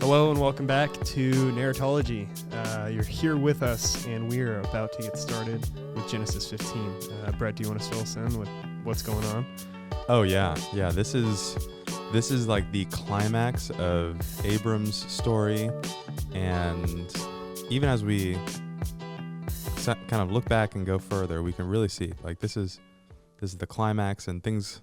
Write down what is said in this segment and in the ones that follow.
Hello and welcome back to Narratology. You're here with us, and we are about to get started with Genesis 15. Brett, do you want to fill us in with what's going on? Oh yeah. This is like the climax of Abram's story, and even as we kind of look back and go further, we can really see like this is the climax, and things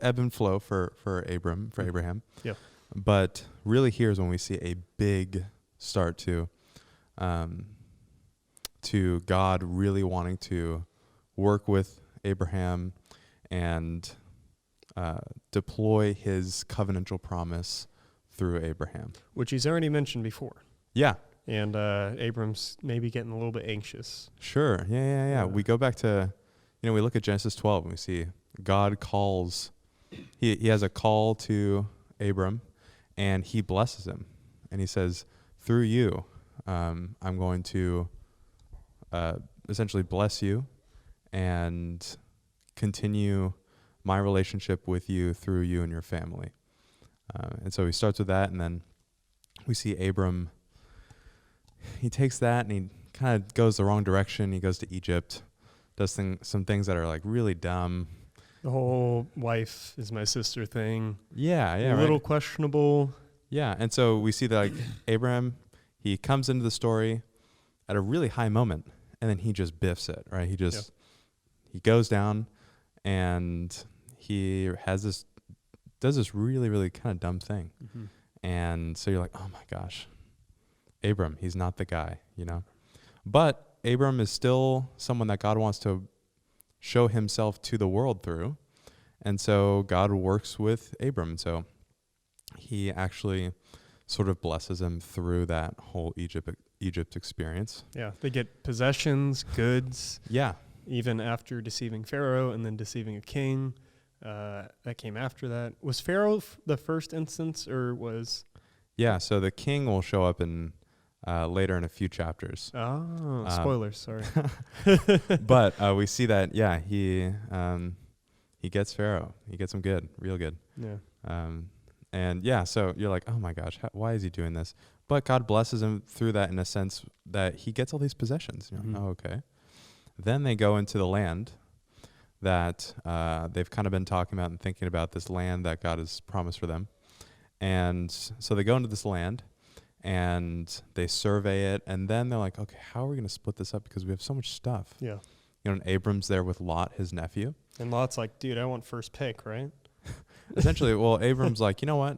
ebb and flow for Abraham. Yeah. But really, here's when we see a big start to God really wanting to work with Abraham and deploy his covenantal promise through Abraham, Which he's already mentioned before. Yeah. And Abram's maybe getting a little bit anxious. Sure. Yeah. We go back to, we look at Genesis 12 and we see God calls. He has a call to Abram, and he blesses him, and he says, through you, I'm going to essentially bless you and continue my relationship with you through you and your family. And so he starts with that, and then we see Abram, he takes that and he kind of goes the wrong direction. He goes to Egypt, does some things that are like really dumb. The whole wife is my sister thing. Yeah, a little questionable. Yeah, and so we see that like Abraham, he comes into the story at a really high moment, and then he just biffs it, right? He goes down, and he does this really, really kind of dumb thing. Mm-hmm. And so you're like, oh my gosh, Abram, he's not the guy, But Abram is still someone that God wants to show himself to the world through. And so God works with Abram. So he actually sort of blesses him through that whole Egypt experience. Yeah, they get possessions, goods. Yeah. Even after deceiving Pharaoh and then deceiving a king. That came after that. Was Pharaoh the first instance, or was... Yeah, so the king will show up in later in a few chapters. Oh, spoilers, sorry. But we see that, he gets Pharaoh. He gets him good, real good. Yeah. So you're like, oh my gosh, why is he doing this? But God blesses him through that in a sense that he gets all these possessions. Mm-hmm. Oh, okay. Then they go into the land that they've kind of been talking about and thinking about, this land that God has promised for them. And so they go into this land and they survey it, and then they're like, okay, how are we going to split this up, because we have so much stuff. Yeah. And Abram's there with Lot, his nephew. And Lot's like, dude, I want first pick, right? Essentially, well, Abram's like, you know what?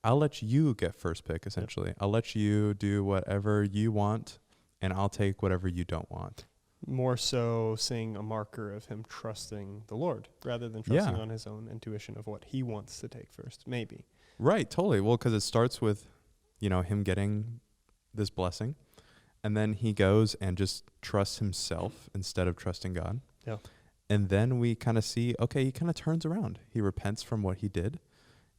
I'll let you get first pick, essentially. Yep. I'll let you do whatever you want, and I'll take whatever you don't want. More so seeing a marker of him trusting the Lord rather than trusting on his own intuition of what he wants to take first, maybe. Right, totally. Well, because it starts with, him getting this blessing, and then he goes and just trusts himself instead of trusting God. Yeah. And then we kind of see, okay, he kind of turns around. He repents from what he did,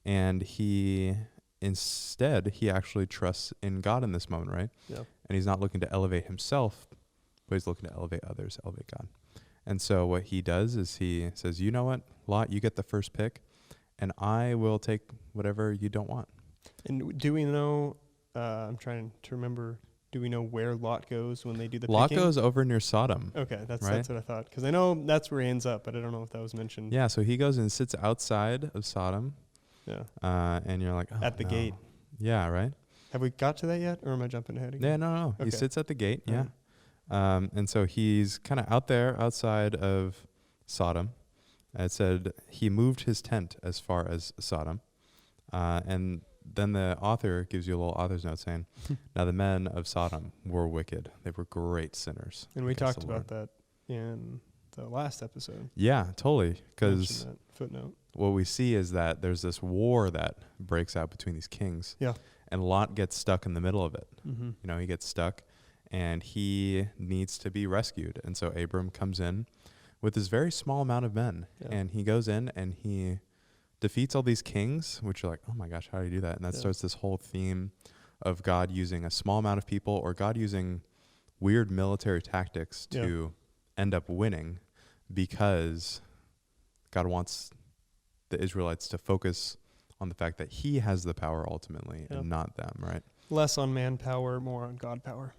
and he actually trusts in God in this moment, right? Yeah. And he's not looking to elevate himself, but he's looking to elevate others, elevate God. And so what he does is he says, you know what, Lot, you get the first pick, and I will take whatever you don't want. And do we know, I'm trying to remember, do we know where Lot goes when they do the Lot picking? goes over near Sodom. Okay, that's right? what I thought. Because I know that's where he ends up, but I don't know if that was mentioned. Yeah, so he goes and sits outside of Sodom. Yeah. And you're like, oh, at the gate. Yeah, right? Have we got to that yet, or am I jumping ahead again? Yeah, no. Okay. He sits at the gate, yeah. And so he's kind of out there outside of Sodom. It said he moved his tent as far as Sodom. And then the author gives you a little author's note saying, now the men of Sodom were wicked. They were great sinners. And we talked about that in the last episode. Yeah, totally. Because footnote. What we see is that there's this war that breaks out between these kings. Yeah. And Lot gets stuck in the middle of it. Mm-hmm. He gets stuck, and he needs to be rescued. And so Abram comes in with this very small amount of men. Yeah. And he goes in and he defeats all these kings, which are like, oh my gosh, how do you do that? And that starts this whole theme of God using a small amount of people, or God using weird military tactics to end up winning, because God wants the Israelites to focus on the fact that he has the power ultimately and not them, right? Less on manpower, more on God power.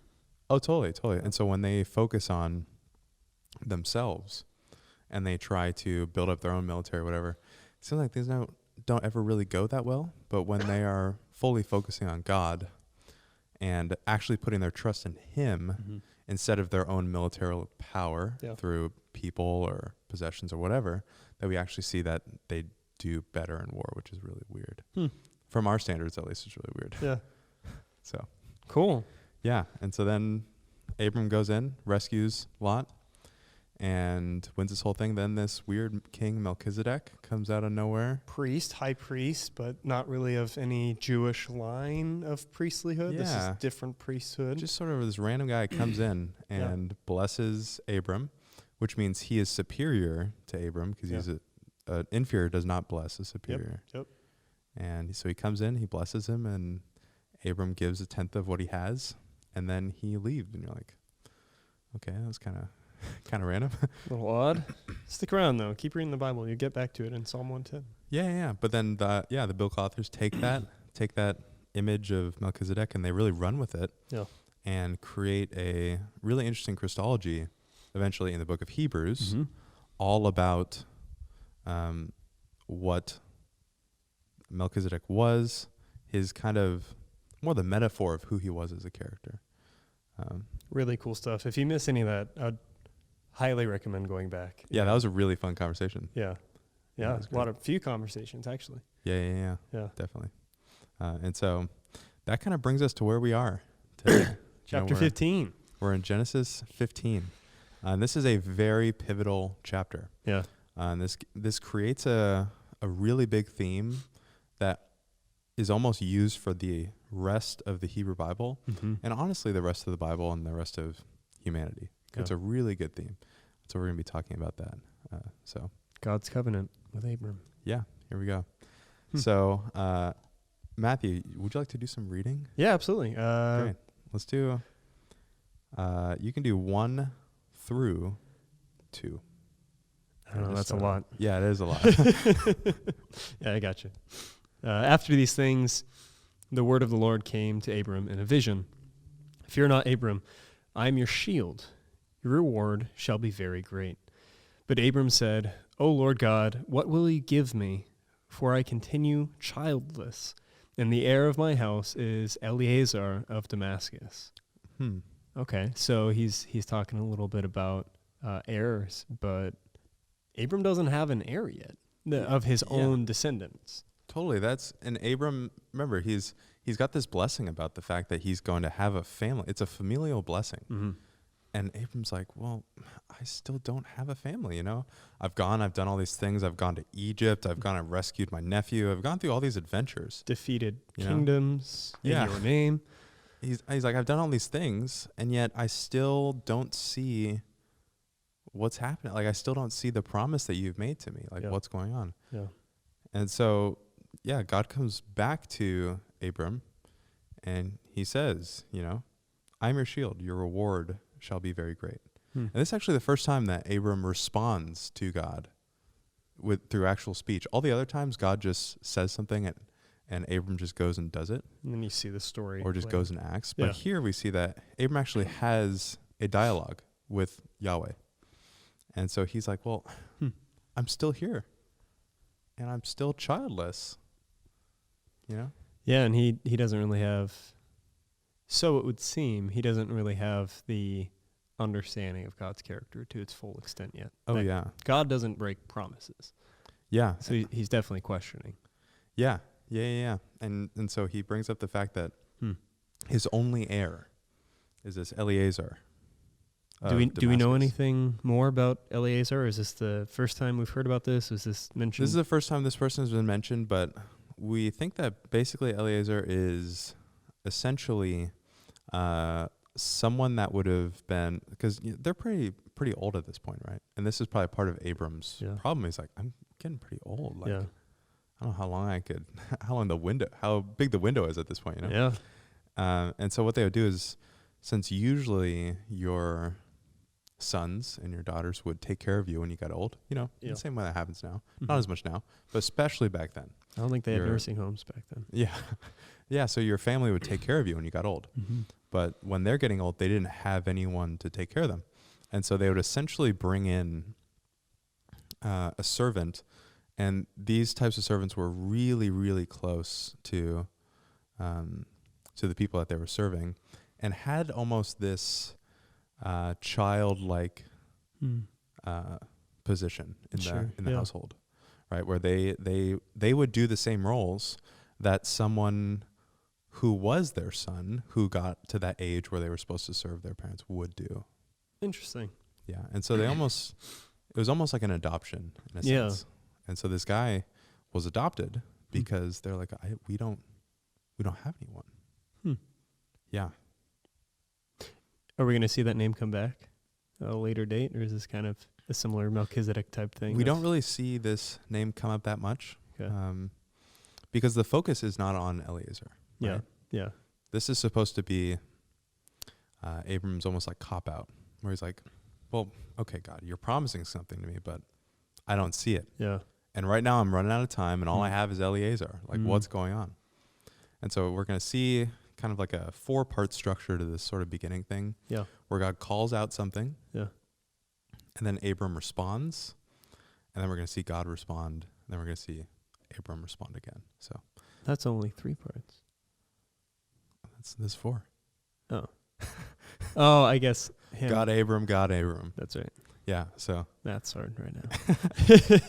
Oh, totally. And so when they focus on themselves and they try to build up their own military or whatever, it seems like things don't ever really go that well. But when they are fully focusing on God and actually putting their trust in him instead of their own military power through people or possessions or whatever, that we actually see that they do better in war, which is really weird. From our standards, at least, it's really weird. Yeah. So cool. Yeah. And so then Abram goes in, rescues Lot, and wins this whole thing. Then this weird king Melchizedek comes out of nowhere. High priest, but not really of any Jewish line of priestlyhood. Yeah. This is different priesthood. Just sort of this random guy comes in and blesses Abram, which means he is superior to Abram because he's an inferior does not bless a superior. Yep. And so he comes in, he blesses him, and Abram gives a tenth of what he has, and then he leaves. And you're like, okay, that was kind of random. A little odd. Stick around though. Keep reading the Bible. You get back to it in Psalm 110. Yeah. But then the biblical authors take that image of Melchizedek and they really run with it. Yeah. And create a really interesting Christology eventually in the book of Hebrews, all about what Melchizedek was, his kind of more the metaphor of who he was as a character. Really cool stuff. If you miss any of that, I'd highly recommend going back. Yeah, that was a really fun conversation. Yeah, few conversations actually. Yeah, definitely. And so that kind of brings us to where we are today. Chapter 15. We're in Genesis 15. And this is a very pivotal chapter. Yeah. And this creates a really big theme that is almost used for the rest of the Hebrew Bible, and honestly the rest of the Bible and the rest of humanity. Yeah. It's a really good theme. So we're going to be talking about that. So God's covenant with Abram. Yeah, here we go. So Matthew, would you like to do some reading? Yeah, absolutely. Great. Let's do, you can do 1 through 2. I don't know, that's a lot. Yeah, it is a lot. Yeah, I got you. After these things, the word of the Lord came to Abram in a vision. Fear not, Abram, I am your shield. Your reward shall be very great. But Abram said, O Lord God, what will you give me? For I continue childless, and the heir of my house is Eleazar of Damascus. Okay, so he's talking a little bit about heirs, but Abram doesn't have an heir yet of his own descendants. Totally. And Abram, remember, he's got this blessing about the fact that he's going to have a family. It's a familial blessing. And Abram's like, well, I still don't have a family, I've done all these things. I've gone to Egypt. I've rescued my nephew. I've gone through all these adventures. Defeated kingdoms in your name. He's like, I've done all these things, and yet I still don't see what's happening. Like, I still don't see the promise that you've made to me. Like, what's going on? Yeah. And so, God comes back to Abram, and he says, I'm your shield. Your reward shall be very great. And this is actually the first time that Abram responds to God through actual speech. All the other times, God just says something, and Abram just goes and does it. And then you see the story. Or just goes and acts. But here we see that Abram actually has a dialogue with Yahweh. And so he's like, well, I'm still here. And I'm still childless. Yeah, and he doesn't really have, so it would seem, he doesn't really have the understanding of God's character to its full extent yet. Oh, yeah. God doesn't break promises. Yeah. So he's definitely questioning. Yeah. And so he brings up the fact that his only heir is this Eleazar. Do we know anything more about Eleazar? Is this the first time we've heard about this? Is this mentioned? This is the first time this person has been mentioned, but we think that basically Eleazar is essentially someone that would have been, because they're pretty old at this point, right? And this is probably part of Abram's problem. He's like, I'm getting pretty old. Like, I don't know how big the window is at this point, Yeah. And so what they would do is, since usually your sons and your daughters would take care of you when you got old. You know, Yeah. the same way that happens now. Mm-hmm. Not as much now, but especially back then. I don't think they had Your- nursing homes back then. Yeah. Yeah. So your family would take care of you when you got old. Mm-hmm. But when they're getting old, they didn't have anyone to take care of them. And so they would essentially bring in a servant. And these types of servants were really, really close to the people that they were serving, and had almost this childlike position in the household, right? Where they would do the same roles that someone who was their son, who got to that age where they were supposed to serve their parents, would do. Interesting. Yeah, and so it was almost like an adoption in a sense. And so this guy was adopted because they're like, we don't have anyone. Yeah. Are we going to see that name come back at a later date, or is this kind of a similar Melchizedek type thing? We don't really see this name come up that much, Okay. because the focus is not on Eliezer. Yeah. Right? Yeah. This is supposed to be Abram's almost like cop-out, where he's like, well, okay, God, you're promising something to me, but I don't see it. Yeah. And right now I'm running out of time, and all I have is Eliezer. Like, what's going on? And so we're going to see kind of like a 4-part structure to this sort of beginning thing. Yeah. Where God calls out something. Yeah. And then Abram responds. And then we're going to see God respond. And then we're going to see Abram respond again. So That's only 3 parts. that's 4. Oh. Oh, I guess him. God Abram. That's right. Yeah. So Math's hard right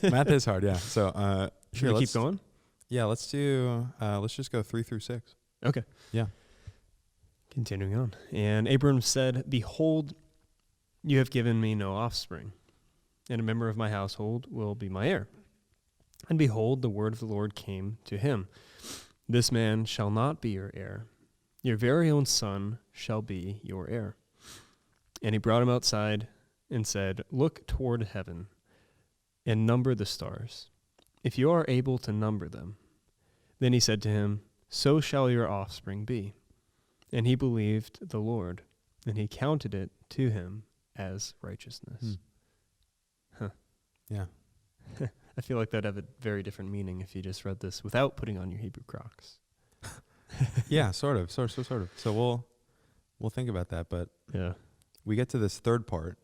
now. math is hard. Yeah. So Should we keep going? Yeah. Let's just go 3 through 6. Okay. Yeah. Continuing on. And Abram said, "Behold, you have given me no offspring, and a member of my household will be my heir. And behold, the word of the Lord came to him. This man shall not be your heir. Your very own son shall be your heir." And he brought him outside and said, "Look toward heaven and number the stars, if you are able to number them." Then he said to him, "So shall your offspring be." And he believed the Lord, and he counted it to him as righteousness. Huh. Yeah. I feel like that'd have a very different meaning if you just read this without putting on your Hebrew Crocs. Yeah. Sort of. So we'll think about that. But Yeah. we get to this 3rd part,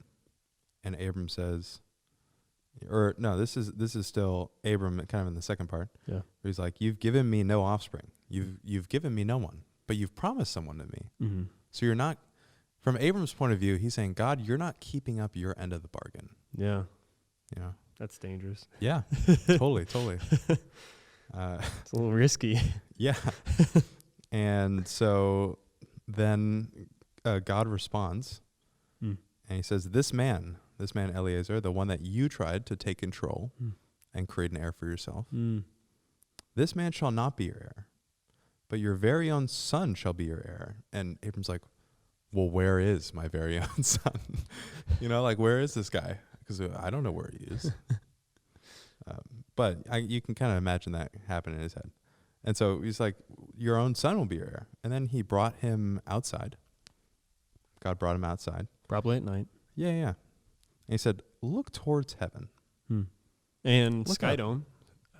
and Abram says, or no, this is still Abram kind of in the 2nd part. Yeah. Where he's like, "You've given me no offspring. You've given me no one, but you've promised someone to me." Mm-hmm. So you're not, from Abram's point of view, he's saying, God, you're not keeping up your end of the bargain. Yeah. You know? That's dangerous. Yeah. Totally. It's a little risky. Yeah. And so then God responds, and he says, this man Eliezer, the one that you tried to take control and create an heir for yourself, this man shall not be your heir, but your very own son shall be your heir. And Abram's like, well, where is my very own son? You know, like, where is this guy? Because I don't know where he is. But you can kind of imagine that happen in his head. And so he's like, your own son will be your heir. And then he brought him outside. God brought him outside. Probably at night. Yeah. And he said, look towards heaven. And Look Sky up. Dome,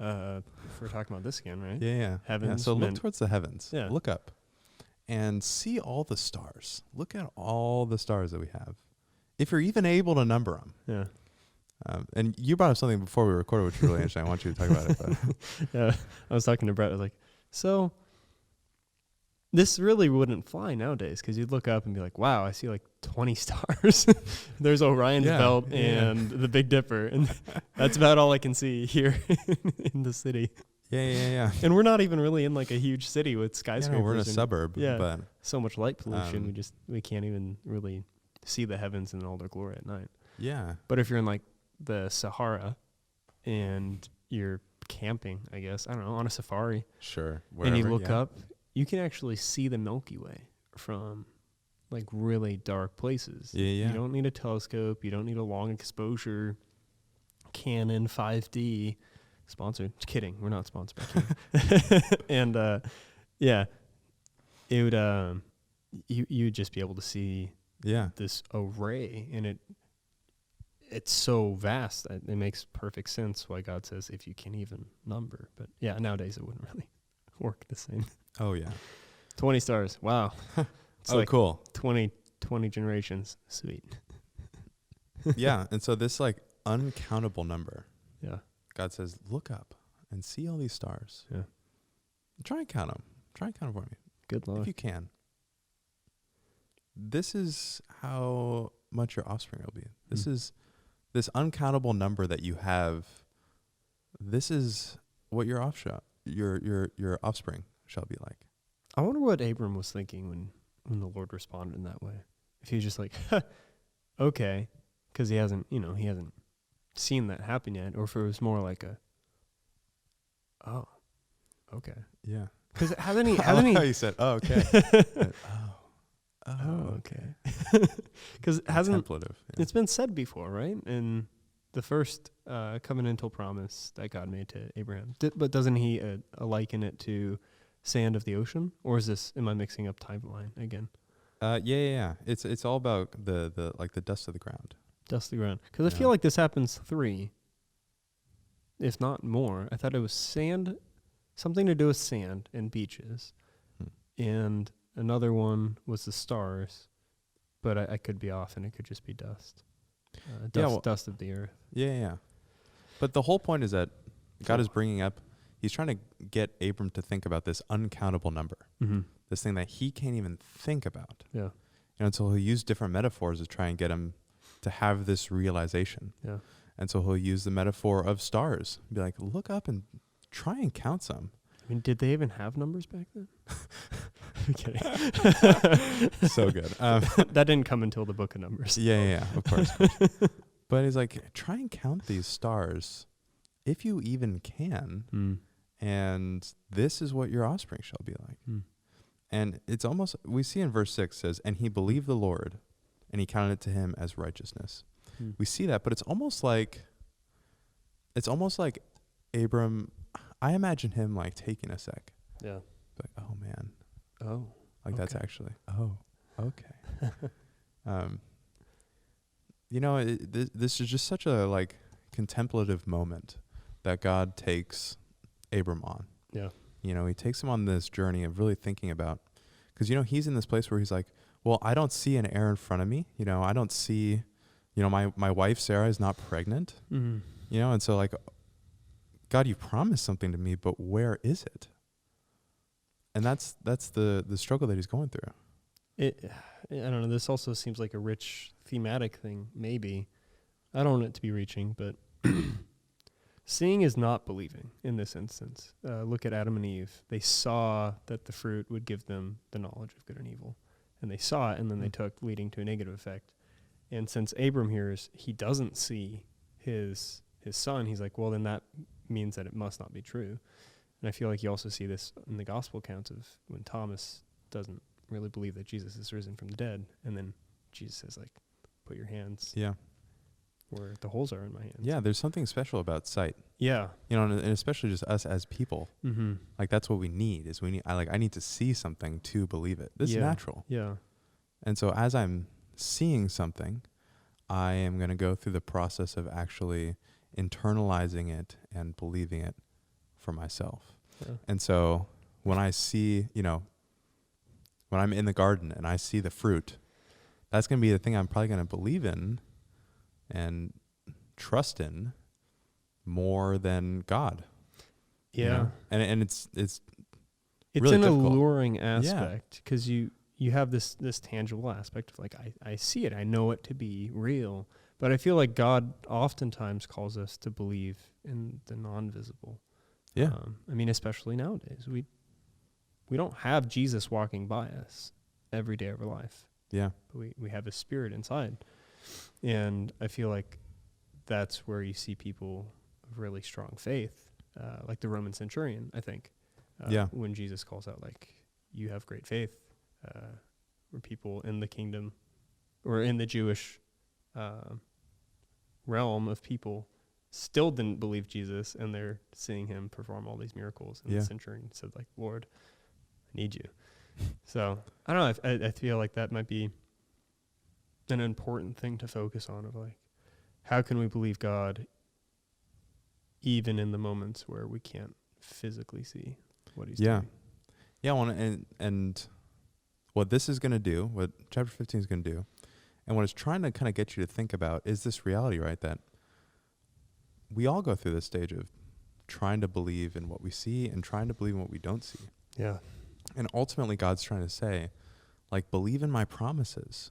if we're talking about this again, right? Yeah. Heavens So look meant- towards the heavens. Yeah. Look up and see all the stars. Look at all the stars that we have. If you're even able to number them. Yeah. And you brought up something before we recorded, which is really interesting. I want you to talk about it. But Yeah. I was talking to Brett. I was like, so this really wouldn't fly nowadays, because you'd look up and be like, wow, I see like 20 stars. There's Orion's belt and the Big Dipper. And that's about all I can see here in the city. Yeah. And we're not even really in like a huge city with skyscrapers. Yeah, we're in a and suburb. Yeah. But so much light pollution. We can't even really see the heavens in all their glory at night. yeah. But if you're in like the Sahara and you're camping, I guess, I don't know, on a safari, Sure. and you Wherever, look up, you can actually see the Milky Way from like really dark places. Yeah. You don't need a telescope. You don't need a long exposure Canon 5D. Sponsored. Just kidding. We're not sponsored by Canon. And yeah, it would you'd just be able to see Yeah. this array, and it's so vast. It makes perfect sense why God says if you can even number. But yeah, nowadays it wouldn't really work the same. Oh, yeah. 20 stars. Wow. It's like cool. 20 generations. Sweet. Yeah. And so this like uncountable number, Yeah. God says, look up and see all these stars. Yeah. Try and count them. Try and count them for me. Good luck. If you can. This is how much your offspring will be. This is this uncountable number that you have. This is what your offspring shall be like. I wonder what Abram was thinking when the Lord responded in that way. If he was just like, okay, because he hasn't seen that happen yet, or if it was more like oh, okay. Yeah. Because hasn't he? He said, oh, okay. Okay. Because contemplative. Yeah. it's been said before, right? In the first covenantal promise that God made to Abraham. But doesn't he liken it to sand of the ocean? Or am I mixing up timeline again? Yeah. It's all about the like the dust of the ground. Dust of the ground. Because I feel like this happens 3, if not more. I thought it was sand, something to do with sand and beaches. And another one was the stars, but I could be off, and it could just be dust. Dust of the earth. Yeah. But the whole point is that God is bringing up, he's trying to get Abram to think about this uncountable number, this thing that he can't even think about. Yeah. And so he'll use different metaphors to try and get him to have this realization. Yeah. And so he'll use the metaphor of stars. Be like, look up and try and count some. I mean, did they even have numbers back then? I'm kidding. So good. That didn't come until the book of Numbers. Yeah, of course. But he's like, try and count these stars if you even can. And this is what your offspring shall be like. And it's almost, we see in verse 6 says, and he believed the Lord and he counted it to him as righteousness. We see that, but it's almost like Abram, I imagine him like taking a sec. Yeah. Like, oh man. Oh. Like that's actually, oh, okay. This is just such a like contemplative moment that God takes Abram on. Yeah. He takes him on this journey of really thinking about, because, he's in this place where he's like, well, I don't see an heir in front of me. I don't see, my wife, Sarah, is not pregnant, and so like, God, you promised something to me, but where is it? And that's the struggle that he's going through. I don't know. This also seems like a rich thematic thing, maybe. I don't want it to be reaching, but seeing is not believing in this instance. Look at Adam and Eve. They saw that the fruit would give them the knowledge of good and evil. And they saw it, and then they took, leading to a negative effect. And since Abram hears he doesn't see his son, he's like, well, then that means that it must not be true. And I feel like you also see this in the gospel accounts of when Thomas doesn't really believe that Jesus is risen from the dead. And then Jesus says, like, put your hands where the holes are in my hands. Yeah, there's something special about sight. Yeah. And especially just us as people. Like, that's what we need, is I need to see something to believe it. This is natural. Yeah. And so as I'm seeing something, I am going to go through the process of actually internalizing it and believing it for myself. Yeah. And so when I see, when I'm in the garden and I see the fruit, that's going to be the thing I'm probably going to believe in and trust in more than God. Yeah. And it's really an difficult. Alluring aspect, because you have this tangible aspect of like, I see it, I know it to be real. But I feel like God oftentimes calls us to believe in the non-visible. Yeah. Especially nowadays. We don't have Jesus walking by us every day of our life. Yeah. But we have his spirit inside. And I feel like that's where you see people of really strong faith, like the Roman centurion, I think. When Jesus calls out, like, you have great faith, where people in the kingdom or in the Jewish realm of people still didn't believe Jesus, and they're seeing him perform all these miracles. And the centurion said, like, Lord, I need you. So I don't know. I feel like that might be an important thing to focus on, of like, how can we believe God even in the moments where we can't physically see what he's doing? Yeah, well, and what this is going to do, what chapter 15 is going to do, and what it's trying to kind of get you to think about is this reality, right? That we all go through this stage of trying to believe in what we see and trying to believe in what we don't see. Yeah. And ultimately, God's trying to say, like, believe in my promises,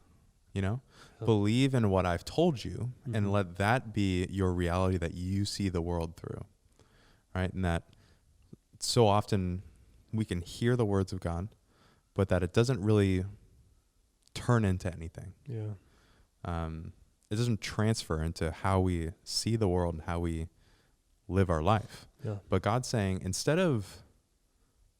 you know? Yeah. Believe in what I've told you Mhm. and let that be your reality that you see the world through, right? And that so often we can hear the words of God, but that it doesn't really turn into anything. Yeah. It doesn't transfer into how we see the world and how we live our life. Yeah. But God's saying, instead of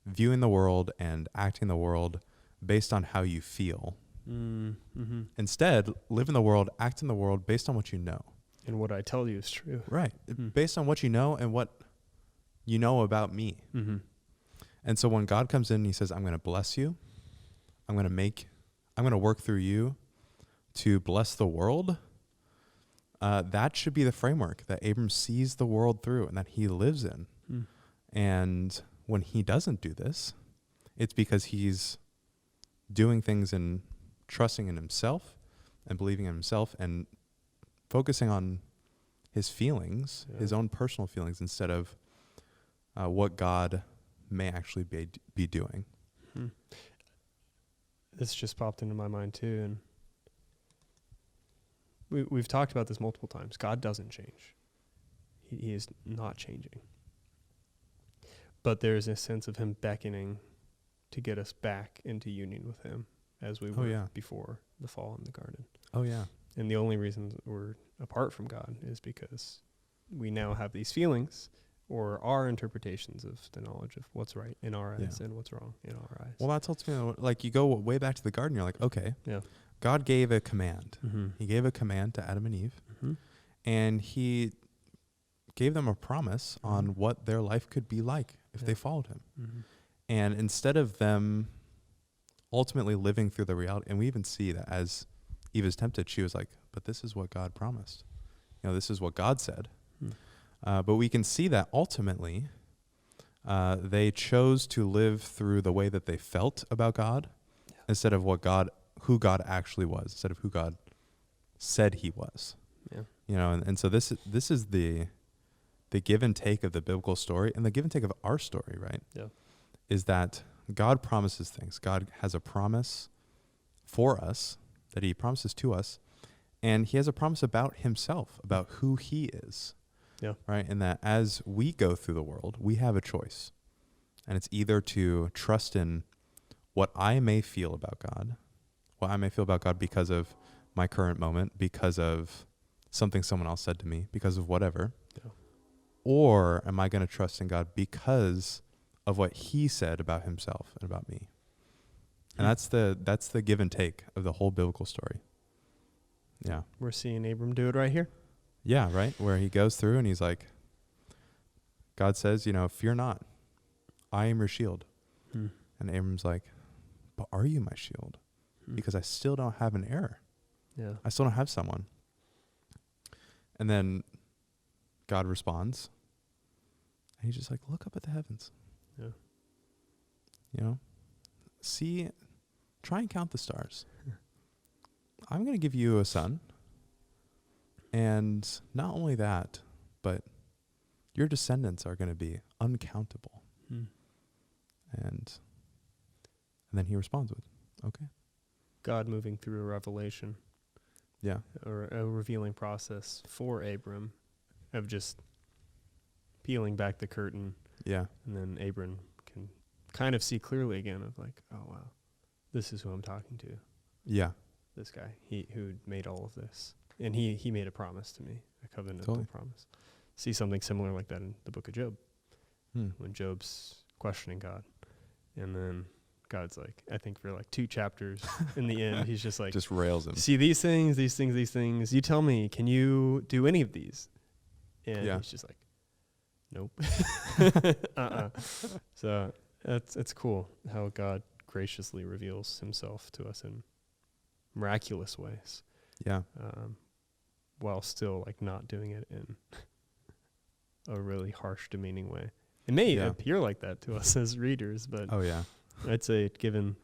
viewing the world and acting the world based on how you feel, Mm-hmm. instead live in the world, act in the world based on what you know. And what I tell you is true. Right. Mm. Based on what you know and what you know about me. Mm-hmm. And so when God comes in and he says, I'm going to bless you, I'm going to work through you to bless the world, that should be the framework that Abram sees the world through and that he lives in. Mm. And when he doesn't do this, it's because he's doing things and trusting in himself and believing in himself and focusing on his feelings, his own personal feelings, instead of what God may actually be doing. Mm. This just popped into my mind too, and we've talked about this multiple times. God doesn't change. He is not changing. But there's a sense of him beckoning to get us back into union with him as we were before the fall in the garden. Oh, yeah. And the only reason we're apart from God is because we now have these feelings or our interpretations of the knowledge of what's right in our eyes and what's wrong in our eyes. Well, that's ultimately, like, you go way back to the garden, you're like, okay, God gave a command. Mm-hmm. He gave a command to Adam and Eve, and he gave them a promise on what their life could be like if they followed him. Mm-hmm. And instead of them ultimately living through the reality, and we even see that as Eve is tempted, she was like, but this is what God promised. You know, this is what God said. But we can see that ultimately they chose to live through the way that they felt about God instead of who God actually was, instead of who God said he was. Yeah. You know, and so this is the give and take of the biblical story, and the give and take of our story, right? Yeah. Is that God promises things. God has a promise for us that he promises to us, and he has a promise about himself, about who he is. Yeah. Right? And that as we go through the world, we have a choice. And it's either to trust in what I may feel about God, because of my current moment, because of something someone else said to me, because of whatever. Yeah. Or am I going to trust in God because of what he said about himself and about me? And that's the give and take of the whole biblical story. Yeah. We're seeing Abram do it right here. Yeah, right? Where he goes through and he's like, God says, you know, fear not, I am your shield. And Abram's like, but are you my shield? Because I still don't have an heir. Yeah. I still don't have someone. And then God responds. And he's just like, look up at the heavens. Yeah. You know, try and count the stars. I'm going to give you a son. And not only that, but your descendants are going to be uncountable. And then he responds with, okay. God moving through a revelation. Yeah. Or a revealing process for Abram of just peeling back the curtain. Yeah. And then Abram can kind of see clearly again of like, oh, wow, this is who I'm talking to. Yeah. This guy, who made all of this. And he made a promise to me, a covenantal promise. See something similar like that in the book of Job, when Job's questioning God. And then God's like, I think for like 2 chapters in the end, he's just like, just rails him. See these things. You tell me, can you do any of these? And he's just like, nope. So it's cool how God graciously reveals himself to us in miraculous ways. Yeah. while still like not doing it in a really harsh, demeaning way. It may appear like that to us as readers, but Oh yeah. I'd say given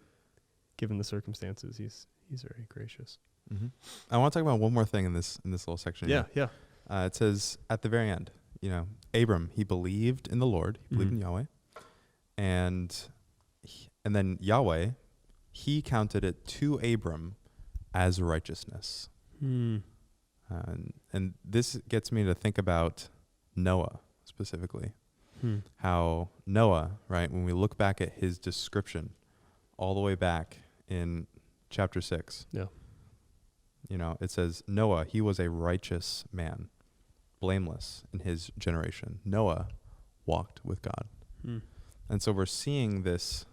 the circumstances, he's very gracious. Mm-hmm. I want to talk about one more thing in this little section. Yeah. It says at the very end, Abram, he believed in the Lord, he believed in Yahweh, and then Yahweh, he counted it to Abram as righteousness. And this gets me to think about Noah specifically. How Noah, right, when we look back at his description all the way back in chapter 6, it says, Noah, he was a righteous man, blameless in his generation. Noah walked with God. And so we're seeing this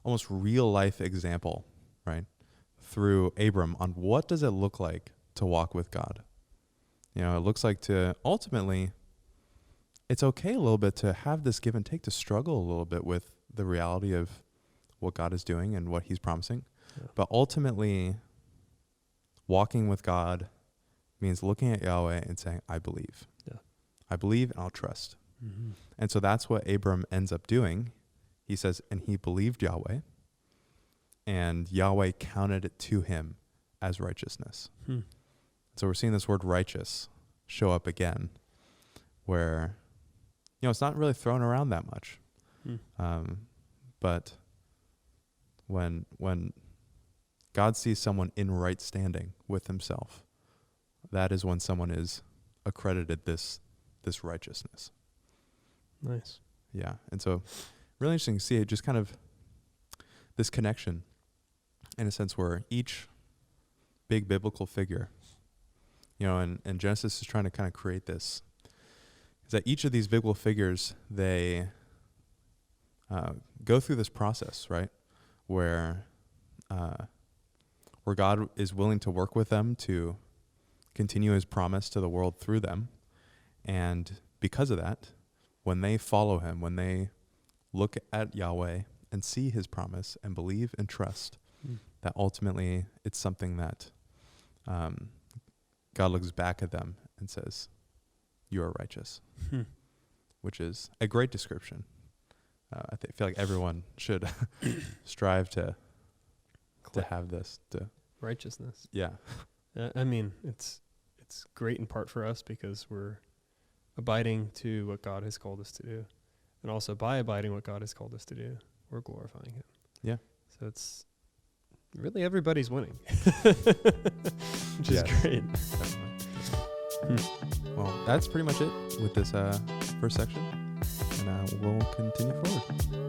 almost real life example, right, through Abram on what does it look like to walk with God. It looks like to ultimately, it's okay a little bit to have this give and take, to struggle a little bit with the reality of what God is doing and what he's promising. But ultimately, walking with God means looking at Yahweh and saying, I believe. I believe and I'll trust. And so that's what Abram ends up doing. He says, and he believed Yahweh, and Yahweh counted it to him as righteousness. So we're seeing this word righteous show up again, where, it's not really thrown around that much. But when God sees someone in right standing with himself, that is when someone is accredited this righteousness. Nice. Yeah. And so really interesting to see it, just kind of this connection in a sense where each big biblical figure, and Genesis is trying to kind of create this, is that each of these biblical figures, they go through this process, right, where God is willing to work with them to continue his promise to the world through them. And because of that, when they follow him, when they look at Yahweh and see his promise and believe and trust, that ultimately it's something that God looks back at them and says, you are righteous, which is a great description. I feel like everyone should strive to have this. Righteousness. Yeah. I mean, it's great in part for us because we're abiding to what God has called us to do. And also by abiding what God has called us to do, we're glorifying him. Yeah. So it's really everybody's winning, which is great. Well, that's pretty much it with this first section. And we'll continue forward.